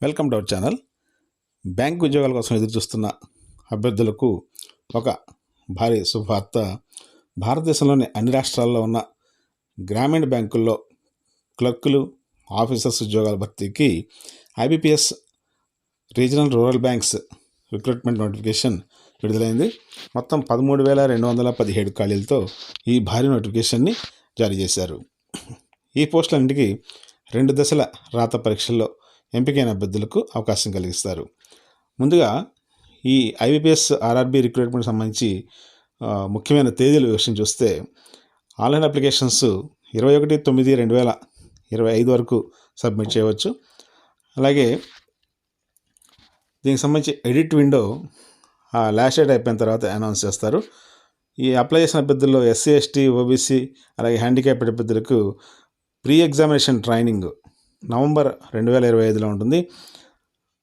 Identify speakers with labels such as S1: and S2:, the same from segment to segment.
S1: Welcome to our channel. Bank ఉద్యోగాల కోసం ఎదురుచూస్తున్న అభ్యర్థులకు ఒక భారీ శుభవార్త. భారతదేశంలోని అన్ని రాష్ట్రాల్లో ఉన్న గ్రామీణ బ్యాంకుల్లో క్లర్కులు, ఆఫీసర్స్ ఉద్యోగాల భర్తీకి IBPS regional rural banks recruitment notification విడుదలైంది. మొత్తం 13,217 ఖాళీలతో ఈ భారీ నోటిఫికేషన్ని జారీ చేశారు. ఈ పోస్టులన్నింటికి 2 దశల రాత పరీక్షల్లో ఎంపికైన అభ్యర్థులకు అవకాశం కలిగిస్తారు. ముందుగా ఈ ఐబీపీఎస్ ఆర్ఆర్బీ రిక్రూట్మెంట్ సంబంధించి ముఖ్యమైన తేదీల విషయం చూస్తే ఆన్లైన్ అప్లికేషన్స్ 21/9/2025 వరకు సబ్మిట్ చేయవచ్చు. అలాగే దీనికి సంబంధించి ఎడిట్ విండో లాస్ట్ డేట్ అయిపోయిన తర్వాత అనౌన్స్ చేస్తారు. ఈ అప్లై చేసిన అభ్యర్థుల్లో ఎస్సీ, ఎస్టీ, ఓబీసీ అలాగే హ్యాండిక్యాప్డ్ అభ్యర్థులకు ప్రీ ఎగ్జామినేషన్ ట్రైనింగ్ నవంబర్ 2025లో ఉంటుంది.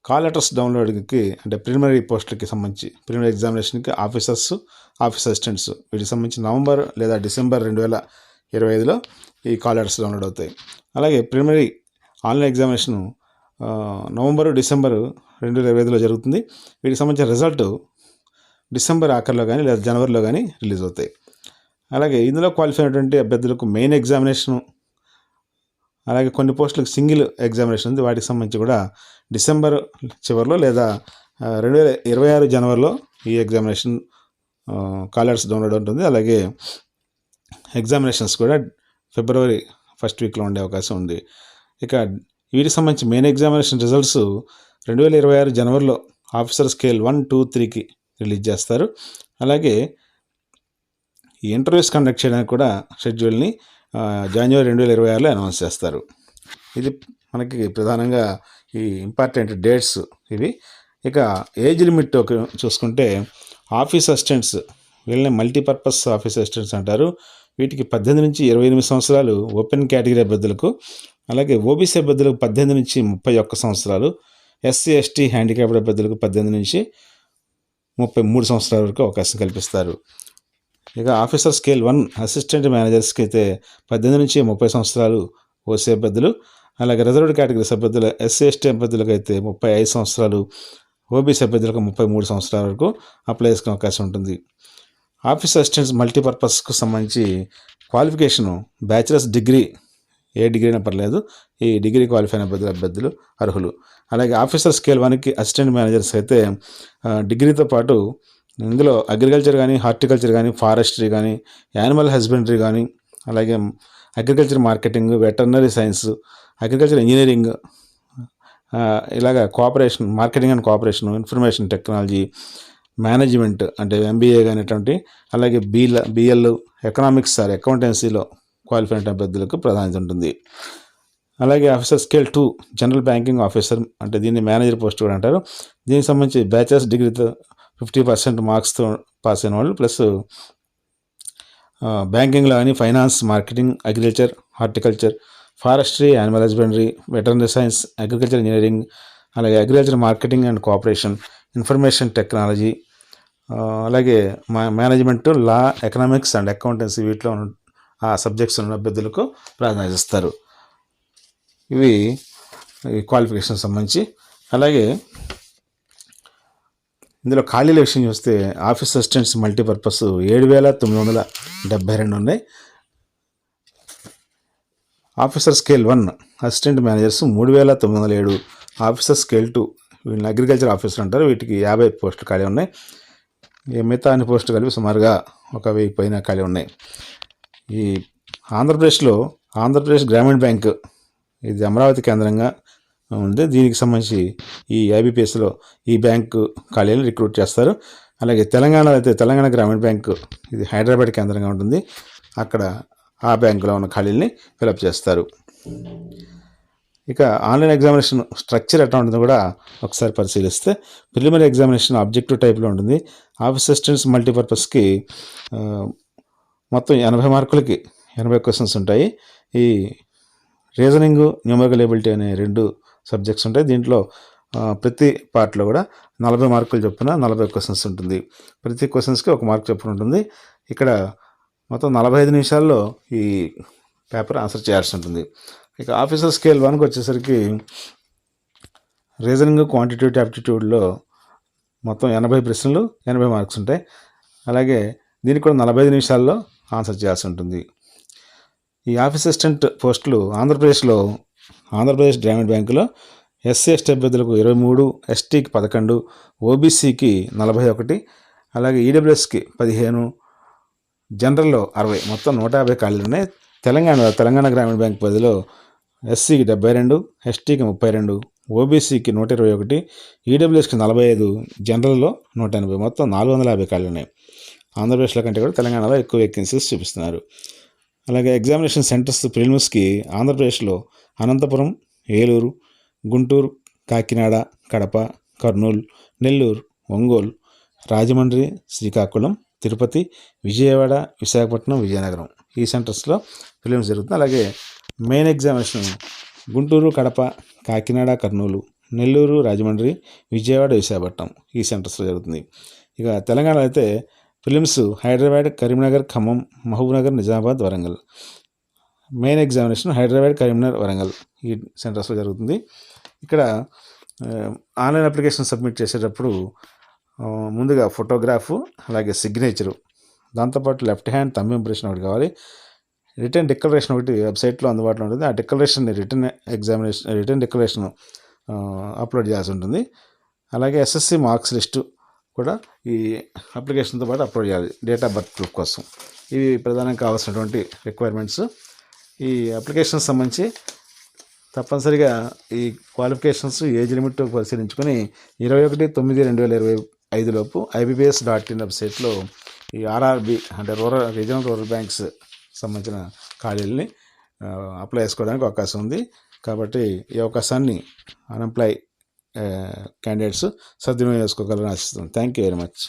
S1: కాల్ లెటర్స్ డౌన్లోడ్కి అంటే ప్రిలిమినరీ పోస్టులకి సంబంధించి ప్రిలిమినరీ ఎగ్జామినేషన్కి ఆఫీసర్స్, ఆఫీస్ అసిస్టెంట్స్ వీటికి సంబంధించి నవంబర్ లేదా డిసెంబర్ 2025లో ఈ కాల్ లెటర్స్ డౌన్లోడ్ అవుతాయి. అలాగే preliminary online examination November, December 2025లో జరుగుతుంది. వీటికి సంబంధించిన రిజల్ట్ డిసెంబర్ ఆఖరిలో కానీ లేదా జనవరిలో కానీ రిలీజ్ అవుతాయి. అలాగే ఇందులో క్వాలిఫై అయినటువంటి అభ్యర్థులకు మెయిన్ ఎగ్జామినేషను అలాగే కొన్ని పోస్టులకు సింగిల్ ఎగ్జామినేషన్ ఉంది. వాటికి సంబంధించి కూడా డిసెంబర్ చివరిలో లేదా 2026 జనవరిలో ఈ ఎగ్జామినేషన్ కాల్ లెటర్స్ డౌన్లోడ్ ఉంటుంది. అలాగే ఎగ్జామినేషన్స్ కూడా ఫిబ్రవరి ఫస్ట్ వీక్లో ఉండే అవకాశం ఉంది. ఇక వీటికి సంబంధించి మెయిన్ ఎగ్జామినేషన్ రిజల్ట్స్ 2026 జనవరిలో ఆఫీసర్ స్కేల్ 1, 2, 3కి రిలీజ్ చేస్తారు. అలాగే ఈ ఇంటర్వ్యూస్ కండక్ట్ చేయడానికి కూడా షెడ్యూల్ని జనవరి 2026లో అనౌన్స్ చేస్తారు. ఇది మనకి ప్రధానంగా ఈ ఇంపార్టెంట్ డేట్స్ ఇవి. ఇక ఏజ్ లిమిట్ చూసుకుంటే ఆఫీస్ అసిస్టెంట్స్ వీళ్ళని మల్టీపర్పస్ ఆఫీస్ అసిస్టెంట్స్ అంటారు. వీటికి 18 నుంచి 28 సంవత్సరాలు ఓపెన్ కేటగిరీ అభ్యర్థులకు, అలాగే ఓబీసీ అభ్యర్థులకు 18 నుంచి 31 సంవత్సరాలు, ఎస్సీ, ఎస్టీ, హ్యాండిక్యాప్డ్ అభ్యర్థులకు 18 నుంచి 33 సంవత్సరాల వరకు అవకాశం కల్పిస్తారు. ఇక ఆఫీసర్ స్కేల్ 1 అసిస్టెంట్ మేనేజర్స్కి అయితే 18 నుంచి 30 సంవత్సరాలు ఓసీ అభ్యర్థులు, అలాగే రిజర్వ్డ్ కేటగిరీస్ అభ్యర్థులు ఎస్సీ, ఎస్టీ అభ్యర్థులకు అయితే 35 సంవత్సరాలు, ఓబీసీ అభ్యర్థులకు 33 సంవత్సరాల వరకు అప్లై చేసుకునే అవకాశం ఉంటుంది. ఆఫీస్ అసిస్టెంట్స్ మల్టీపర్పస్కు సంబంధించి క్వాలిఫికేషను బ్యాచిలర్స్ డిగ్రీ, ఏ డిగ్రీ అయినా పర్లేదు, ఈ డిగ్రీ క్వాలిఫై అయిన అభ్యర్థులు అర్హులు. అలాగే ఆఫీసర్ స్కేల్ 1కి అసిస్టెంట్ మేనేజర్స్ అయితే డిగ్రీతో పాటు ఇందులో అగ్రికల్చర్ కానీ, హార్టికల్చర్ కానీ, ఫారెస్ట్రీ కానీ, యానిమల్ హస్బెండరీ కానీ, అలాగే agriculture marketing, veterinary science, agriculture engineering, ఇలాగ cooperation, marketing and cooperation, information technology, management అంటే ఎంబీఏ కానిటువంటి, అలాగే బిఎల్, ఎకనామిక్స్ ఆర్ అకౌంటెన్సీలో క్వాలిఫై అయిన అభ్యర్థులకు ప్రాధాన్యత ఉంటుంది. అలాగే officer scale 2 general banking officer అంటే దీన్ని మేనేజర్ పోస్ట్ కూడా అంటారు. దీనికి సంబంధించి బ్యాచిలర్స్ డిగ్రీతో 50% మార్క్స్తో పాస్ అయిన వాళ్ళు, ప్లస్ బ్యాంకింగ్లో కానీ finance, marketing, agriculture, horticulture, forestry, animal husbandry, veterinary science, agriculture engineering, అలాగే agriculture marketing and cooperation, information technology, అలాగే management, law, economics and accountancy వీటిలో ఆ సబ్జెక్ట్స్ ఉన్న అభ్యర్థులకు ప్రాధాన్యత ఇస్తారు. ఇవి క్వాలిఫికేషన్ సంబంధించి. అలాగే ఇందులో ఖాళీల విషయం చూస్తే ఆఫీస్ అసిస్టెంట్స్ మల్టీపర్పస్ 7,972 ఉన్నాయి. Officer scale 1 assistant managers 3,907, officer scale 2 వీళ్ళని అగ్రికల్చర్ ఆఫీసర్ అంటారు, వీటికి 50 పోస్టులు ఖాళీ ఉన్నాయి. మిగతా అన్ని పోస్టులు కలిపి సుమారుగా 1,000 పైన ఖాళీ ఉన్నాయి. ఈ ఆంధ్రప్రదేశ్ గ్రామీణ బ్యాంక్ ఇది అమరావతి కేంద్రంగా ఉంది. దీనికి సంబంధించి ఈ ఐబీపీఎస్లో ఈ బ్యాంకు ఖాళీలను రిక్రూట్ చేస్తారు. అలాగే తెలంగాణలో అయితే తెలంగాణ గ్రామీణ బ్యాంకు ఇది హైదరాబాద్ కేంద్రంగా ఉంటుంది. అక్కడ ఆ బ్యాంకులో ఉన్న ఖాళీలని ఫిలప్ చేస్తారు. ఇక ఆన్లైన్ ఎగ్జామినేషన్ స్ట్రక్చర్ ఎట్లా ఉంటుందో కూడా ఒకసారి పరిశీలిస్తే ప్రిలిమినరీ ఎగ్జామినేషన్ ఆబ్జెక్టివ్ టైప్లో ఉంటుంది. ఆఫీస్ అసిస్టెంట్స్ మల్టీపర్పస్కి మొత్తం 80 మార్కులకి 80 క్వశ్చన్స్ ఉంటాయి. ఈ రీజనింగ్, న్యూమరికల్ ఎబిలిటీ అనే 2 సబ్జెక్ట్స్ ఉంటాయి. దీంట్లో ప్రతి పార్ట్లో కూడా 40 మార్కులు చొప్పున 40 క్వశ్చన్స్ ఉంటుంది. ప్రతి క్వశ్చన్స్కి 1 మార్క్ చొప్పున ఉంటుంది. ఇక్కడ మొత్తం 45 నిమిషాల్లో ఈ పేపర్ ఆన్సర్ చేయాల్సి ఉంటుంది. ఇక ఆఫీసర్ స్కేల్ 1కి వచ్చేసరికి రీజనింగ్, క్వాంటిటేటివ్ యాప్టిట్యూడ్లో మొత్తం 80 ప్రశ్నలు, 80 మార్క్స్ ఉంటాయి. అలాగే దీనికి కూడా 45 నిమిషాల్లో ఆన్సర్ చేయాల్సి ఉంటుంది. ఈ ఆఫీస్ అసిస్టెంట్ పోస్టులు ఆంధ్రప్రదేశ్ గ్రామీణ బ్యాంకులో ఎస్సీ ఎస్టీ అభ్యర్థులకు 23, ఎస్టీకి 11, ఓబీసీకి 41, అలాగే ఈడబ్ల్యూఎస్కి 15, జనరల్లో 60, మొత్తం 150 ఖాళీలు ఉన్నాయి. తెలంగాణ గ్రామీణ బ్యాంక్ పరిధిలో ఎస్సీకి 72, ఎస్టీకి 32, ఓబీసీకి 121, ఈడబ్ల్యూఎస్కి 45, జనరల్లో 180, మొత్తం 450 ఖాళీలు ఉన్నాయి. ఆంధ్రప్రదేశ్లో కంటే కూడా తెలంగాణలో ఎక్కువ వేకెన్సీస్ చూపిస్తున్నారు. అలాగే ఎగ్జామినేషన్ సెంటర్స్ ప్రిలిమ్స్కి ఆంధ్రప్రదేశ్లో అనంతపురం, ఏలూరు, గుంటూరు, కాకినాడ, కడప, కర్నూలు, నెల్లూరు, ఒంగోలు, రాజమండ్రి, శ్రీకాకుళం, తిరుపతి, విజయవాడ, విశాఖపట్నం, విజయనగరం ఈ సెంటర్స్లో ప్రిలిమ్స్ జరుగుతుంది. అలాగే మెయిన్ ఎగ్జామినేషన్ గుంటూరు, కడప, కాకినాడ, కర్నూలు, నెల్లూరు, రాజమండ్రి, విజయవాడ, విశాఖపట్నం ఈ సెంటర్స్లో జరుగుతుంది. ఇక తెలంగాణలో అయితే prelims Hyderabad, Karimnagar, Khammam, Mahabubnagar, Nizamabad, Warangal. Main examination Hyderabad, Karimnagar, Warangal ఈ సెంటర్స్లో జరుగుతుంది. ఇక్కడ ఆన్లైన్ అప్లికేషన్ సబ్మిట్ చేసేటప్పుడు ముందుగా ఫోటోగ్రాఫు, అలాగే సిగ్నేచరు, దాంతోపాటు లెఫ్ట్ హ్యాండ్ థంబ్ ఇంప్రెషన్ ఒకటి కావాలి. రిటర్న్ డిక్లరేషన్ ఒకటి వెబ్సైట్లో అందుబాటులో ఉంటుంది. ఆ డిక్లరేషన్ని రిటర్న్ డిక్లరేషన్ అప్లోడ్ చేయాల్సి ఉంటుంది. అలాగే ఎస్ఎస్సి మార్క్స్ లిస్టు కూడా ఈ అప్లికేషన్తో పాటు అప్లోడ్ చేయాలి డేట్ ఆఫ్ బర్త్ ప్రూఫ్ కోసం. ఇవి ప్రధానంగా కావాల్సినటువంటి రిక్వైర్మెంట్స్. ఈ అప్లికేషన్ సంబంధించి తప్పనిసరిగా ఈ క్వాలిఫికేషన్స్, ఏజ్ లిమిట్ పరిశీలించుకొని 21/9/2025 లోపు IBPS.in వెబ్సైట్లో ఈ RRB అంటే రీజనల్ రూరల్ బ్యాంక్స్ సంబంధించిన ఖాళీలని అప్లై చేసుకోవడానికి అవకాశం ఉంది. కాబట్టి ఈ అవకాశాన్ని అన్ఎంప్లాయ్ క్యాండిడేట్స్ సద్వినియోగం చేసుకోగలరని ఆశిస్తున్నాను. Thank you very much.